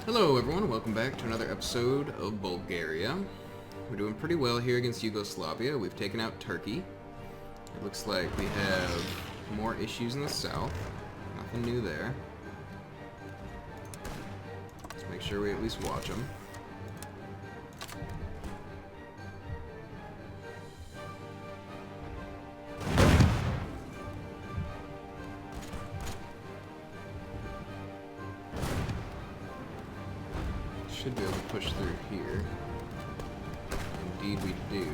Hello everyone, welcome back to another episode of Bulgaria. We're doing pretty well here against Yugoslavia. We've taken out Turkey. It looks like we have more issues in the south. Nothing new there. Let's make sure we at least watch them. Should be able to push through here. Indeed we do.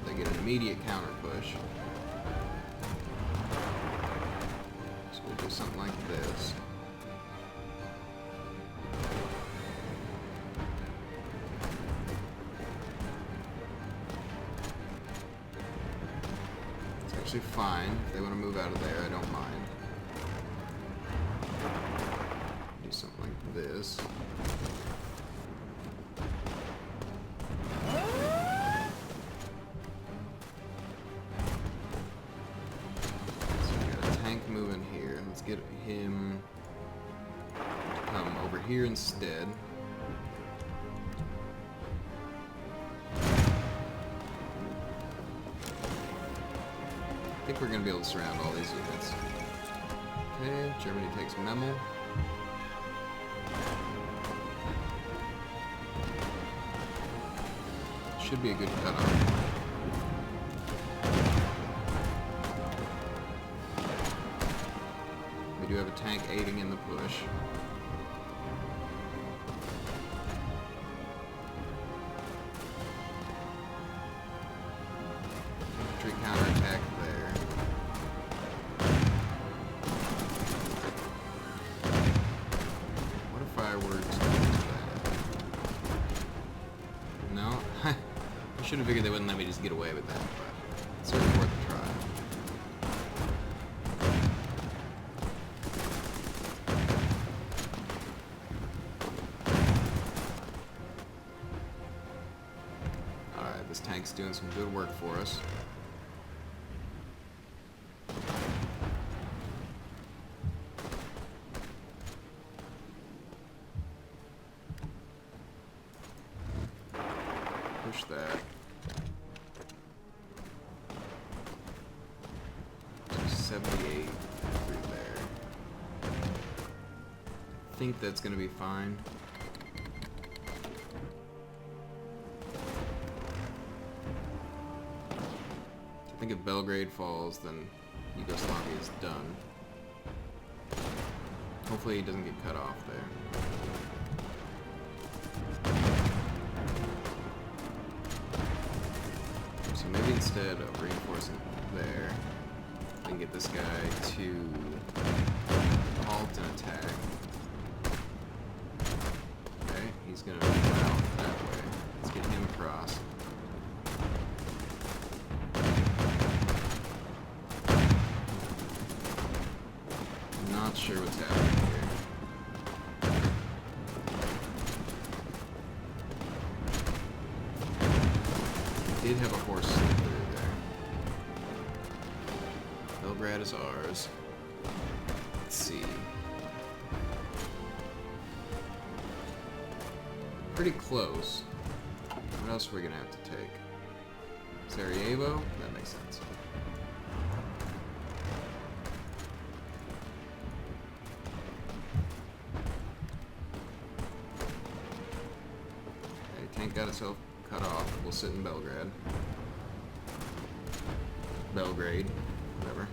They get an immediate counter push. So we'll do something like this. It's actually fine. If they want to move out of there, I don't mind. Do something like this. Moving here. Let's get him to come over here instead. I think we're going to be able to surround all these units. Okay, Germany takes Memel. Should be a good cutoff. We do have a tank aiding in the push. Infantry counterattack there. What if I were to do that? No? I should have figured they wouldn't let me just get away with that, but it's certainly worth a try. This tank's doing some good work for us. Push that. 78 through there. I think that's going to be fine. I think if Belgrade falls, then Yugoslavia is done. Hopefully he doesn't get cut off there. So maybe instead of reinforcing there, I can get this guy to halt and attack. Okay, he's gonna move out that way. Let's get him across. Not sure what's happening here. Did have a horse slip through there. Belgrade is ours. Let's see. Pretty close. What else are we gonna have to take? Sarajevo? That makes sense. Tank got itself cut off. We'll sit in Belgrade. Belgrade, whatever.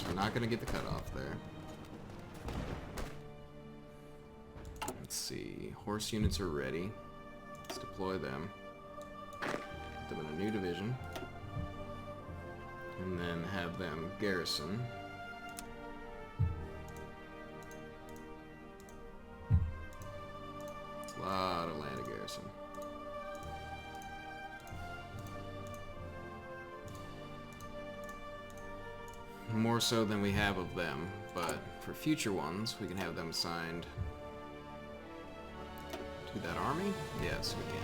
We're not going to get the cutoff there. Let's see. Horse units are ready. Let's deploy them. Put them in a new division. And then have them garrison. A lot of land garrison. More so than we have of them, but for future ones, we can have them assigned to that army? Yes, we can.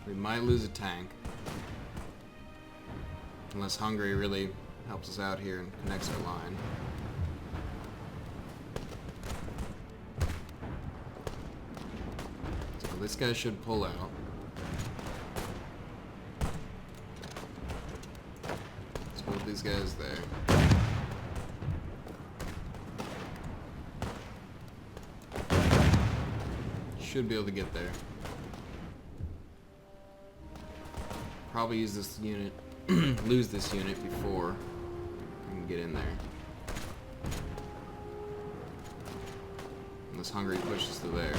We might lose a tank. Unless Hungary really helps us out here and connects our line. So this guy should pull out. Let's hold these guys there. Should be able to get there. Probably use this unit, lose this unit before we can get in there. Unless Hungary pushes to there.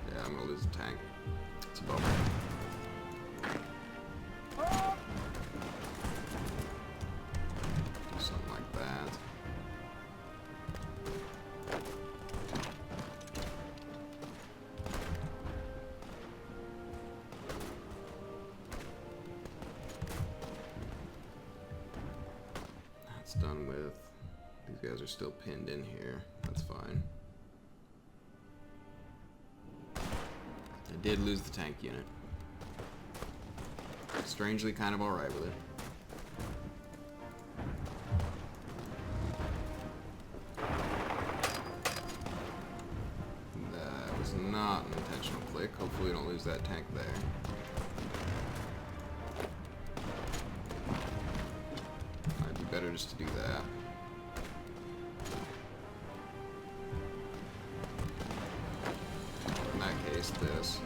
Yeah, I'm gonna lose a tank. It's a bummer. Do something like that. That's done with. These guys are still pinned in here. That's fine. I did lose the tank unit. Strangely kind of alright with it. That was not an intentional click. Hopefully we don't lose that tank there. Might be better just to do that. In that case, this.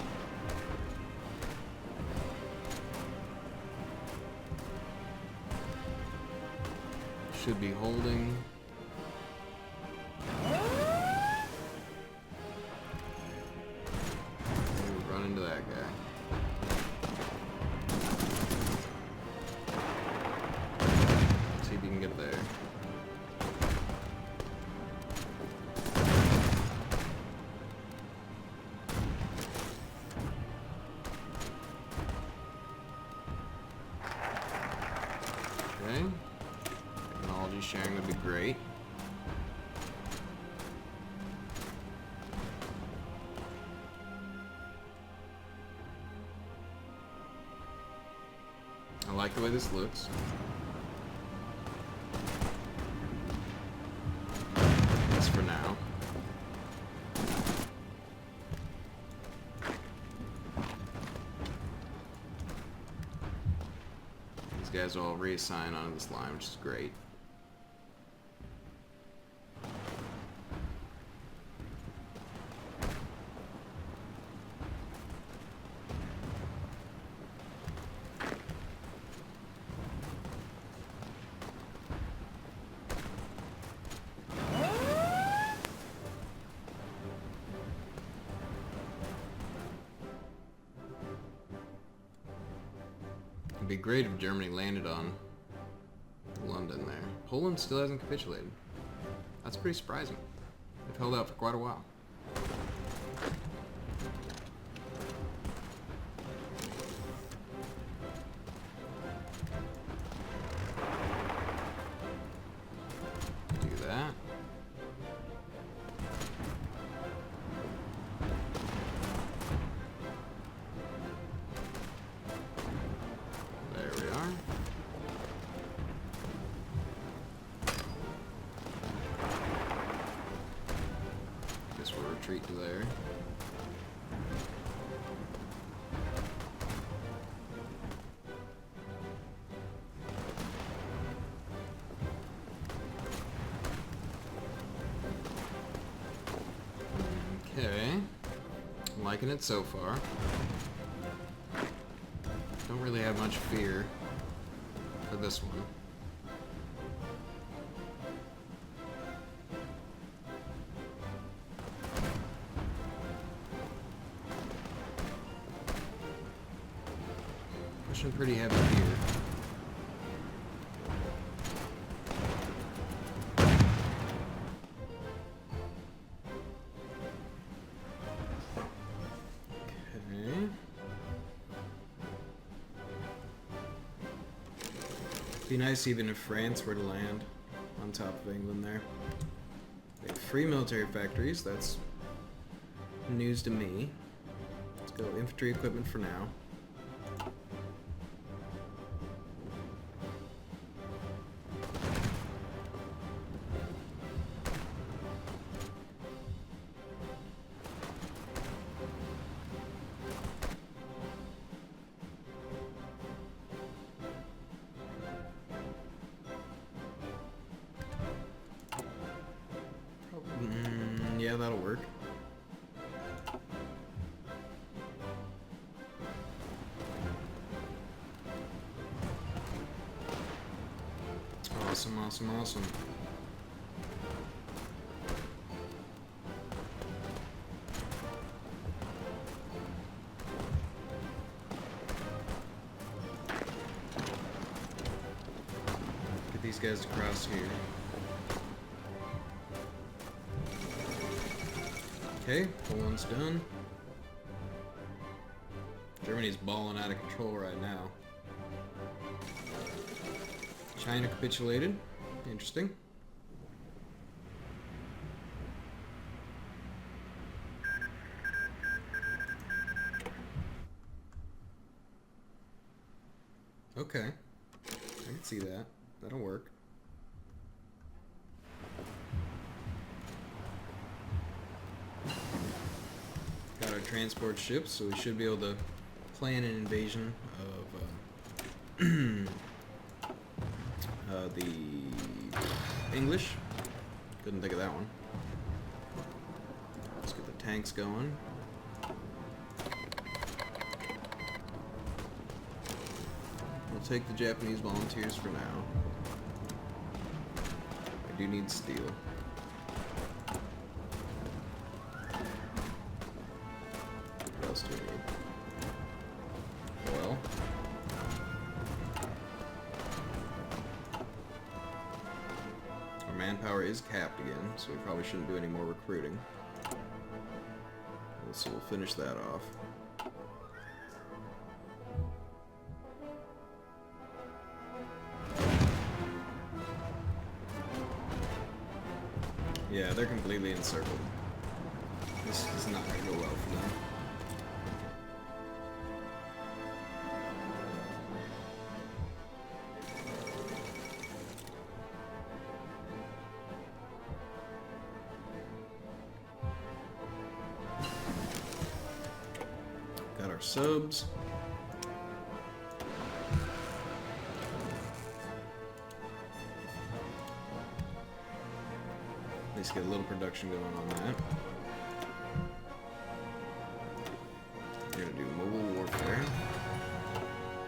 Should be holding. We'll run into that guy. See if you can get there. Okay. Technology sharing would be great. I like the way this looks. That's for now. These guys will all reassign onto this line, which is great. It'd be great if Germany landed on London there. Poland still hasn't capitulated. That's pretty surprising. They've held out for quite a while. Do that. There we are. Guess we'll retreat to there. Okay. I'm liking it so far. Don't really have much fear for this one. pushing pretty heavy here. Okay. Be nice even if France were to land on top of England there. They have 3 military factories, that's news to me. Let's go infantry equipment for now. Yeah, that'll work. Awesome, awesome, awesome. Get these guys to cross here. Okay, Poland's done. Germany's balling out of control right now. China capitulated. Interesting. Okay. I can see that. That'll work. Got our transport ships, so we should be able to plan an invasion of the English. Couldn't think of that one. Let's get the tanks going. We'll take the Japanese volunteers for now. I do need steel. What else do we need? Oil. Our manpower is capped again, so we probably shouldn't do any more recruiting. So we'll finish that off. Yeah, they're completely encircled. This is not going to go well for them. Got our subs. At least get a little production going on that. We're gonna do mobile warfare.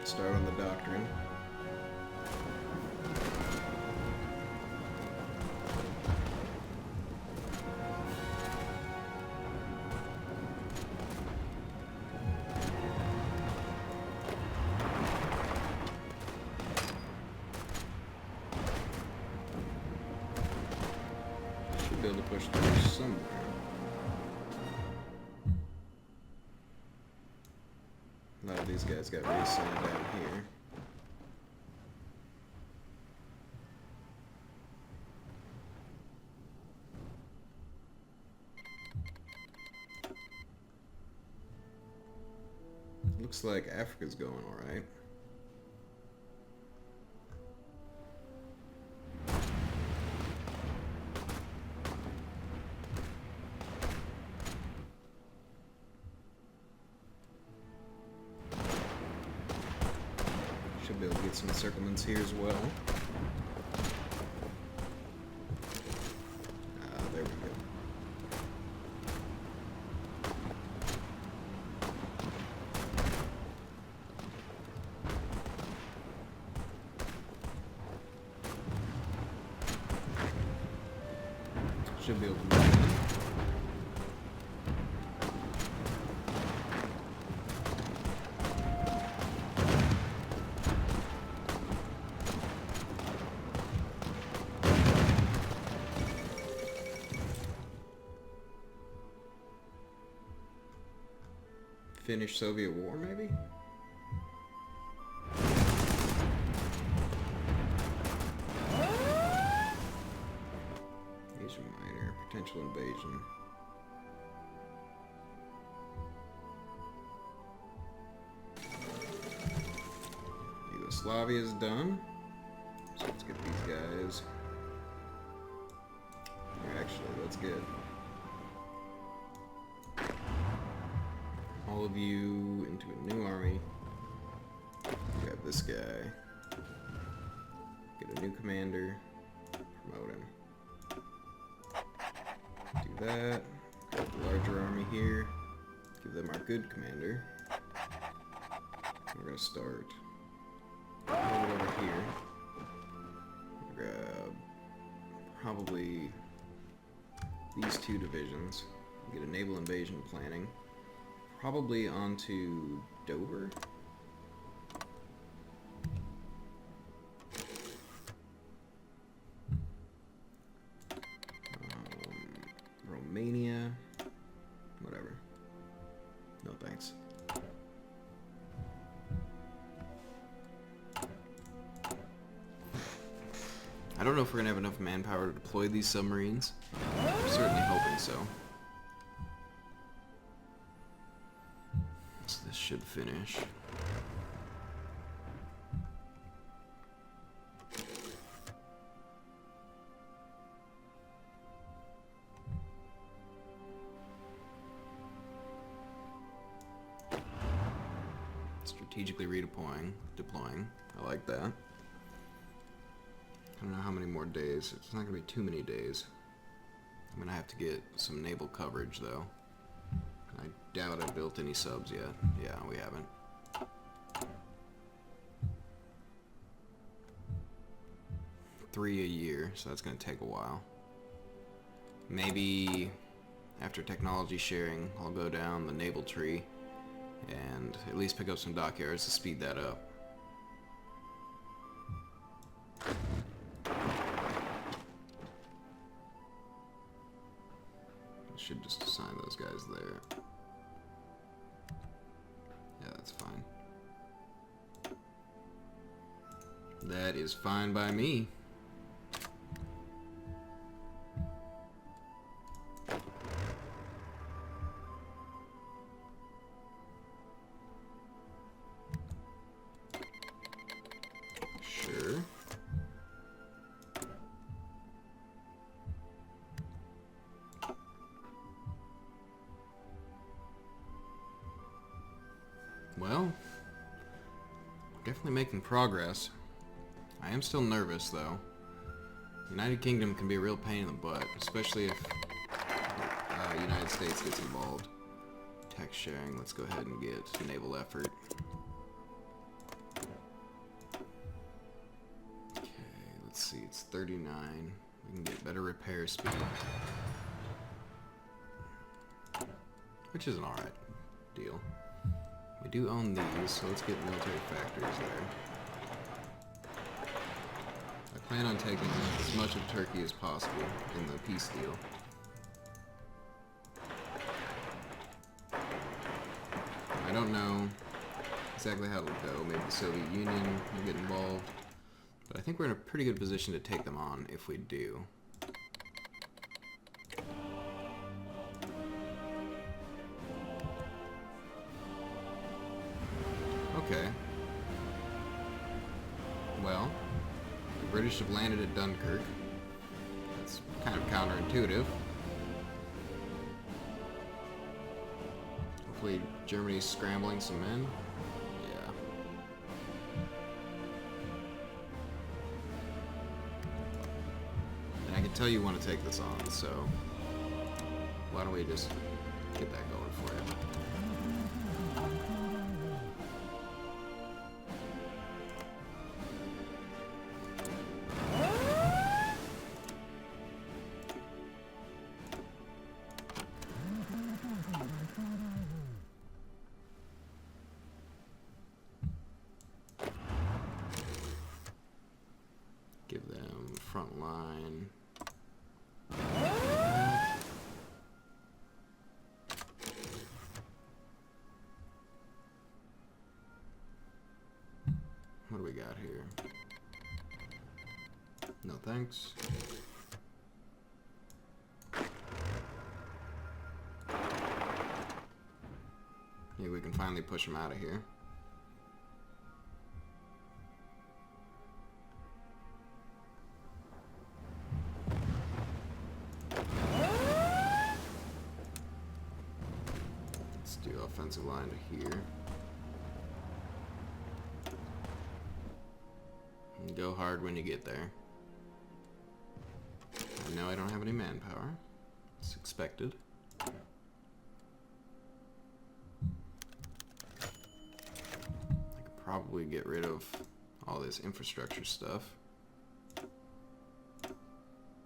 Start on the doctrine. Be able to push through somewhere. A lot of these guys got resent out here. Looks like Africa's going alright. Should be able to get some encirclements here as well. There we go. Should be able to move in. Finnish-Soviet War, maybe? Asia Minor, potential invasion. Yugoslavia is done. So let's get these guys. Actually, let's get all of you into a new army. Grab this guy. Get a new commander. Promote him. Do that. Grab the larger army here. Give them our good commander. We're gonna start over here. Grab probably these two divisions. Get a naval invasion planning. Probably onto Dover. Romania. Whatever. No thanks. I don't know if we're gonna have enough manpower to deploy these submarines. I'm certainly hoping so. So this should finish. Strategically deploying. I like that. I don't know how many more days. It's not going to be too many days. I'm going to have to get some naval coverage, though. I doubt I've built any subs yet. Yeah, we haven't. Three a year, so that's going to take a while. Maybe after technology sharing, I'll go down the naval tree and at least pick up some dockyards to speed that up. Should just assign those guys there. Yeah, that's fine. That is fine by me. Sure. Well, definitely making progress. I am still nervous, though. United Kingdom can be a real pain in the butt, especially if United States gets involved. Tech sharing, let's go ahead and get naval effort. Okay, let's see, it's 39. We can get better repair speed. Which is an alright deal. We do own these, so let's get military factories there. I plan on taking as much of Turkey as possible in the peace deal. I don't know exactly how it'll go. Maybe the Soviet Union will get involved. But I think we're in a pretty good position to take them on if we do. Okay. Well, the British have landed at Dunkirk. That's kind of counterintuitive. Hopefully Germany's scrambling some men. Yeah. And I can tell you want to take this on, so why don't we just get that going for you. Give them front line. thanks. Maybe we can finally push him out of here. Let's do offensive line to here. And go hard when you get there. I know I don't have any manpower. It's expected. Probably get rid of all this infrastructure stuff.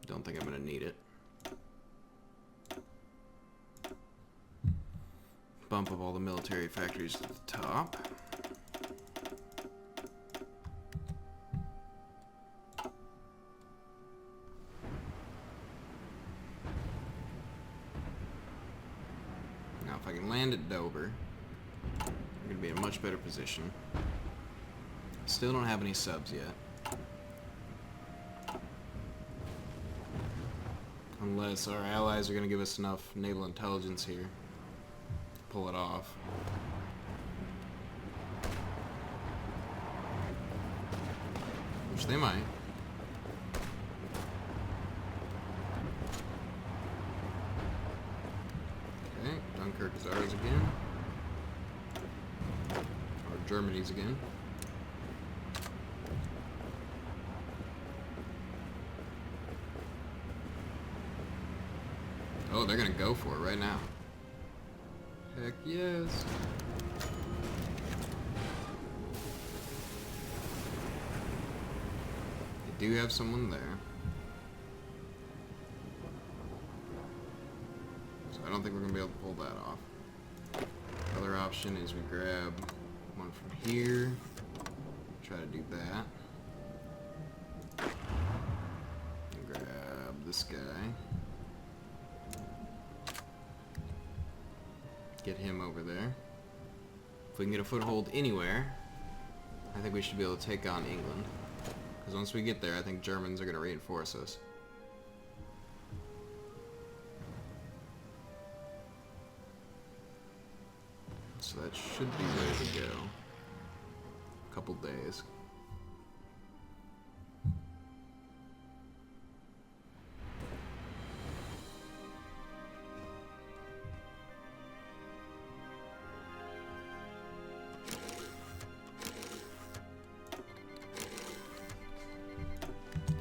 Don't think I'm gonna need it. Bump up all the military factories to the top. Now if I can land at Dover, I'm gonna be in a much better position. Still don't have any subs yet. Unless our allies are going to give us enough naval intelligence here to pull it off. Which they might. Okay, Dunkirk is ours again. Or Germany's again. Oh, they're gonna go for it right now. Heck yes. They do have someone there. So I don't think we're gonna be able to pull that off. Other option is we grab one from here. Try to do that. And grab this guy. Get him over there. If we can get a foothold anywhere, I think we should be able to take on England. Because once we get there, I think Germans are going to reinforce us. So that should be ready to go. A couple days.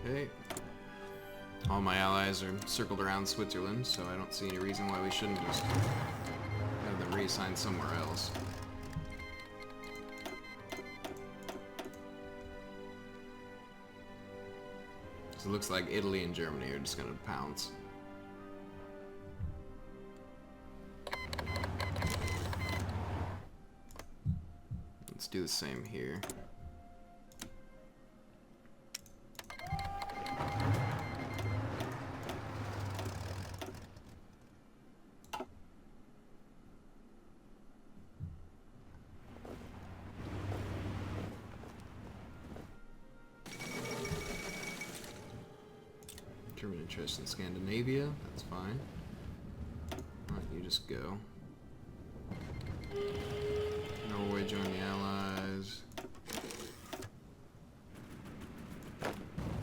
Okay. All my allies are circled around Switzerland, so I don't see any reason why we shouldn't just have them reassigned somewhere else. So it looks like Italy and Germany are just gonna pounce. Let's do the same here. German interest in Scandinavia, that's fine. Alright, you just go. Norway join the Allies.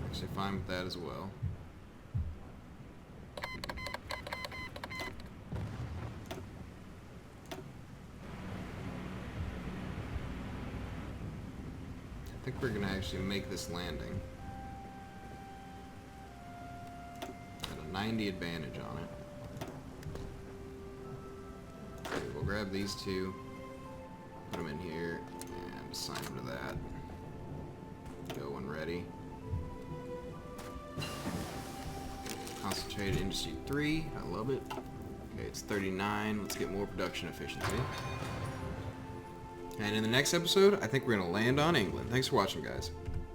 Actually fine with that as well. I think we're gonna actually make this landing. 90 advantage on it. Okay, we'll grab these two, put them in here, and assign them to that. Go when ready. Concentrated Industry 3, I love it. Okay, it's 39, let's get more production efficiency. And in the next episode, I think we're going to land on England. Thanks for watching, guys.